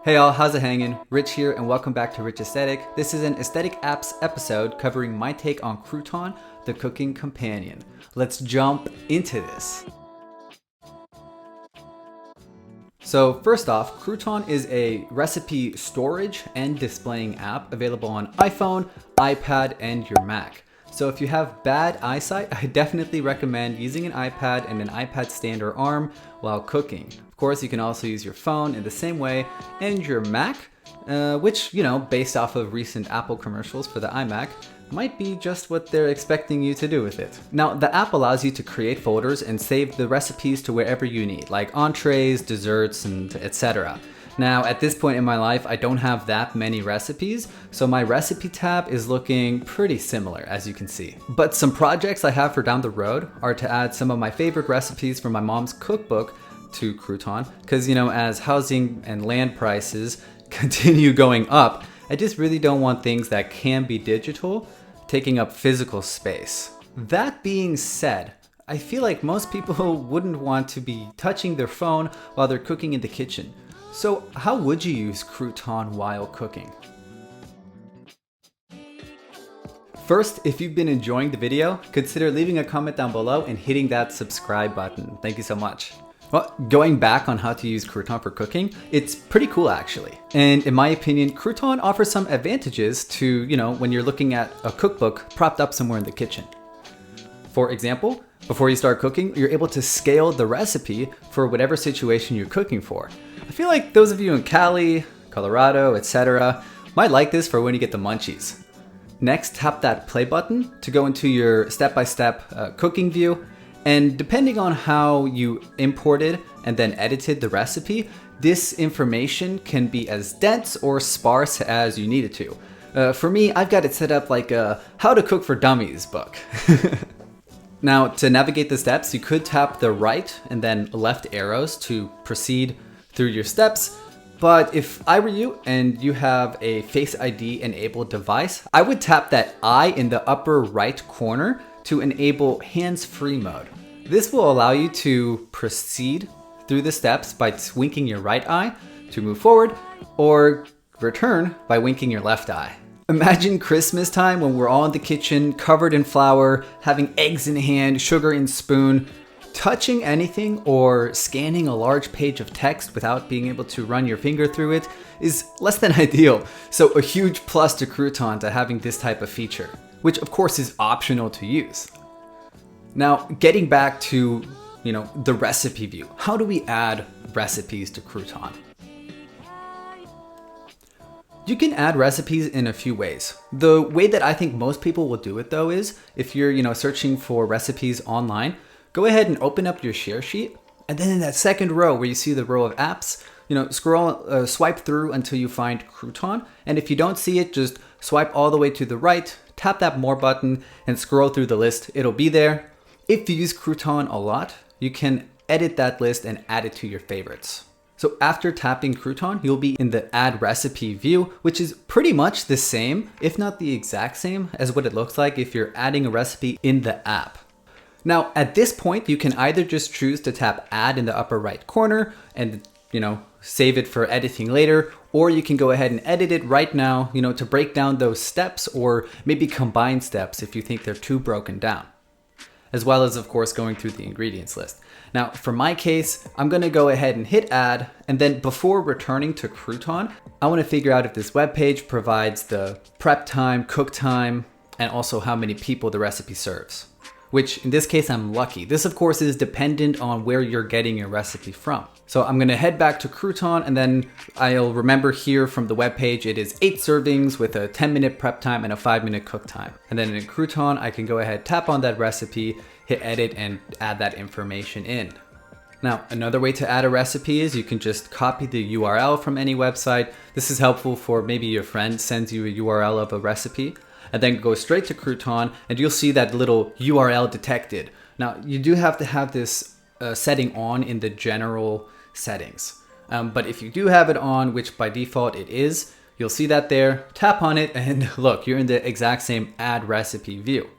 Hey all, how's it hanging? Rich here and welcome back to Rich Aesthetic. This is an Aesthetic Apps episode covering my take on Crouton, the cooking companion. Let's jump into this. So first off, Crouton is a recipe storage and displaying app available on iPhone, iPad, and your Mac. So if you have bad eyesight, I definitely recommend using an iPad and an iPad stand or arm while cooking. Of course, you can also use your phone in the same way, and your Mac, which, based off of recent Apple commercials for the iMac, might be just what they're expecting you to do with it. Now, the app allows you to create folders and save the recipes to wherever you need, like entrees, desserts, and etc. Now, at this point in my life, I don't have that many recipes, so my recipe tab is looking pretty similar, as you can see. But some projects I have for down the road are to add some of my favorite recipes from my mom's cookbook to Crouton, because as housing and land prices continue going up, I just really don't want things that can be digital taking up physical space. That being said, I feel like most people wouldn't want to be touching their phone while they're cooking in the kitchen. So how would you use Crouton while cooking? First, if you've been enjoying the video, consider leaving a comment down below and hitting that subscribe button. Thank you so much. Well, going back on how to use Crouton for cooking, it's pretty cool actually. And in my opinion, Crouton offers some advantages to, when you're looking at a cookbook propped up somewhere in the kitchen. For example, before you start cooking, you're able to scale the recipe for whatever situation you're cooking for. I feel like those of you in Cali, Colorado, etc. might like this for when you get the munchies. Next, tap that play button to go into your step-by-step cooking view. And depending on how you imported and then edited the recipe, this information can be as dense or sparse as you need it to. For me, I've got it set up like a How to Cook for Dummies book. Now, to navigate the steps, you could tap the right and then left arrows to proceed through your steps. But if I were you and you have a Face ID enabled device, I would tap that eye in the upper right corner to enable hands-free mode. This will allow you to proceed through the steps by winking your right eye to move forward, or return by winking your left eye. Imagine Christmas time when we're all in the kitchen, covered in flour, having eggs in hand, sugar in spoon. Touching anything or scanning a large page of text without being able to run your finger through it is less than ideal. So a huge plus to Crouton to having this type of feature, which of course is optional to use. Now, getting back to, the recipe view. How do we add recipes to Crouton? You can add recipes in a few ways. The way that I think most people will do it though is if you're, searching for recipes online, go ahead and open up your share sheet, and then in that second row where you see the row of apps, swipe through until you find Crouton. And if you don't see it, just swipe all the way to the right, tap that more button, and scroll through the list. It'll be there. If you use Crouton a lot, you can edit that list and add it to your favorites. So after tapping Crouton, you'll be in the Add Recipe view, which is pretty much the same, if not the exact same, as what it looks like if you're adding a recipe in the app. Now, at this point, you can either just choose to tap Add in the upper right corner and, save it for editing later, or you can go ahead and edit it right now, to break down those steps or maybe combine steps if you think they're too broken down, as well as, of course, going through the ingredients list. Now, for my case, I'm gonna go ahead and hit Add, and then before returning to Crouton, I wanna figure out if this web page provides the prep time, cook time, and also how many people the recipe serves. Which in this case, I'm lucky. This of course is dependent on where you're getting your recipe from. So I'm gonna head back to Crouton, and then I'll remember here from the webpage, it is 8 servings with a 10-minute prep time and a 5-minute cook time. And then in Crouton, I can go ahead, tap on that recipe, hit edit, and add that information in. Now, another way to add a recipe is you can just copy the URL from any website. This is helpful for maybe your friend sends you a URL of a recipe, and then go straight to Crouton, and you'll see that little URL detected. Now, you do have to have this setting on in the general settings. But if you do have it on, which by default it is, you'll see that there, tap on it, and look, you're in the exact same Add Recipe view.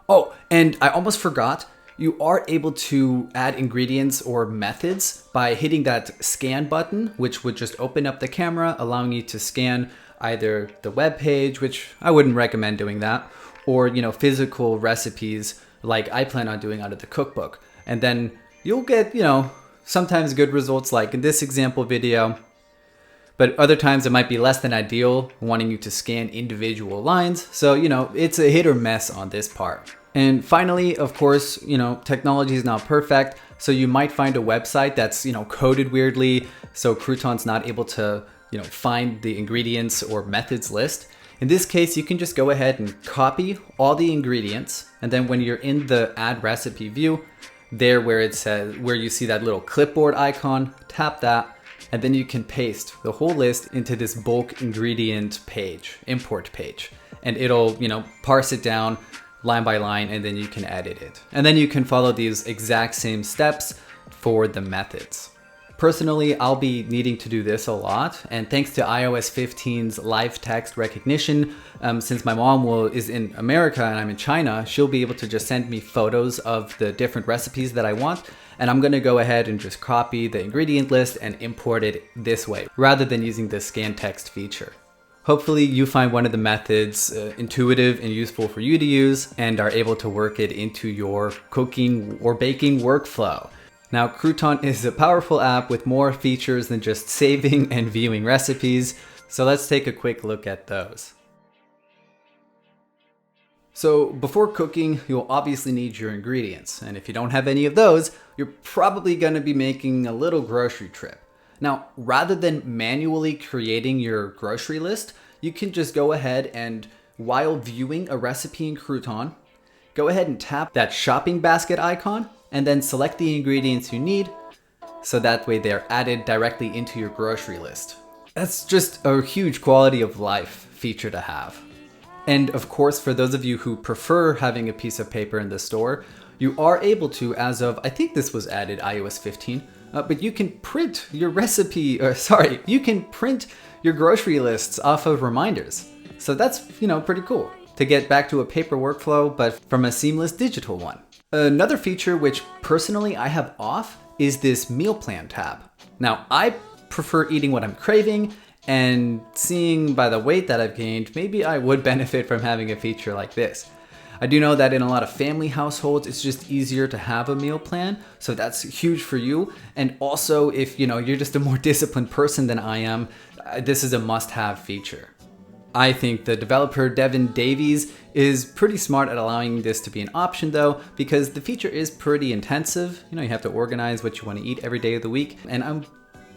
Oh, and I almost forgot, you are able to add ingredients or methods by hitting that scan button, which would just open up the camera, allowing you to scan either the web page, which I wouldn't recommend doing that, or physical recipes like I plan on doing out of the cookbook. And then you'll get, sometimes good results like in this example video, but other times it might be less than ideal, wanting you to scan individual lines. So, it's a hit or miss on this part. And finally, of course, technology is not perfect. So you might find a website that's, coded weirdly. So Crouton's not able to, find the ingredients or methods list. In this case, you can just go ahead and copy all the ingredients. And then when you're in the add recipe view, there where it says, where you see that little clipboard icon, tap that. And then you can paste the whole list into this bulk ingredient page, import page. And it'll, parse it down line by line, and then you can edit it. And then you can follow these exact same steps for the methods. Personally, I'll be needing to do this a lot. And thanks to iOS 15's live text recognition, since my mom is in America and I'm in China, she'll be able to just send me photos of the different recipes that I want. And I'm gonna go ahead and just copy the ingredient list and import it this way, rather than using the scan text feature. Hopefully you find one of the methods intuitive and useful for you to use and are able to work it into your cooking or baking workflow. Now, Crouton is a powerful app with more features than just saving and viewing recipes, so let's take a quick look at those. So before cooking, you'll obviously need your ingredients. And if you don't have any of those, you're probably gonna be making a little grocery trip. Now, rather than manually creating your grocery list, you can just go ahead and, while viewing a recipe in Crouton, go ahead and tap that shopping basket icon and then select the ingredients you need. So that way they're added directly into your grocery list. That's just a huge quality of life feature to have. And of course, for those of you who prefer having a piece of paper in the store, you are able to, as of, I think this was added iOS 15, but you can print your you can print your grocery lists off of reminders. So that's, pretty cool to get back to a paper workflow, but from a seamless digital one. Another feature which personally I have off is this meal plan tab. Now, I prefer eating what I'm craving, and seeing by the weight that I've gained, maybe I would benefit from having a feature like this. I do know that in a lot of family households, it's just easier to have a meal plan. So that's huge for you. And also if you're just a more disciplined person than I am, this is a must-have feature. I think the developer Devin Davies is pretty smart at allowing this to be an option though, because the feature is pretty intensive. You have to organize what you want to eat every day of the week. And I'm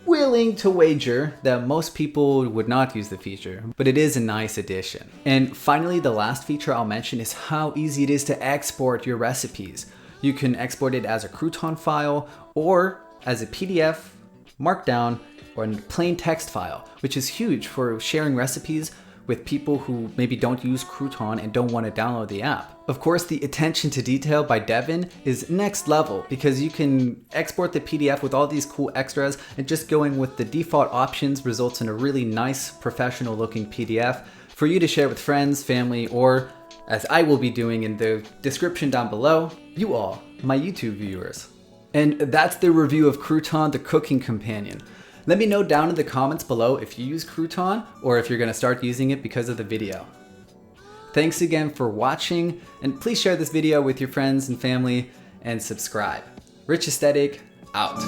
willing to wager that most people would not use the feature, but it is a nice addition. And finally, the last feature I'll mention is how easy it is to export your recipes. You can export it as a Crouton file or as a PDF, Markdown, or a plain text file, which is huge for sharing recipes with people who maybe don't use Crouton and don't want to download the app. Of course, the attention to detail by Devin is next level because you can export the PDF with all these cool extras, and just going with the default options results in a really nice professional looking PDF for you to share with friends, family, or as I will be doing in the description down below, you all, my YouTube viewers. And that's the review of Crouton, the cooking companion. Let me know down in the comments below if you use Crouton or if you're going to start using it because of the video. Thanks again for watching, and please share this video with your friends and family and subscribe. Rich Aesthetic, out.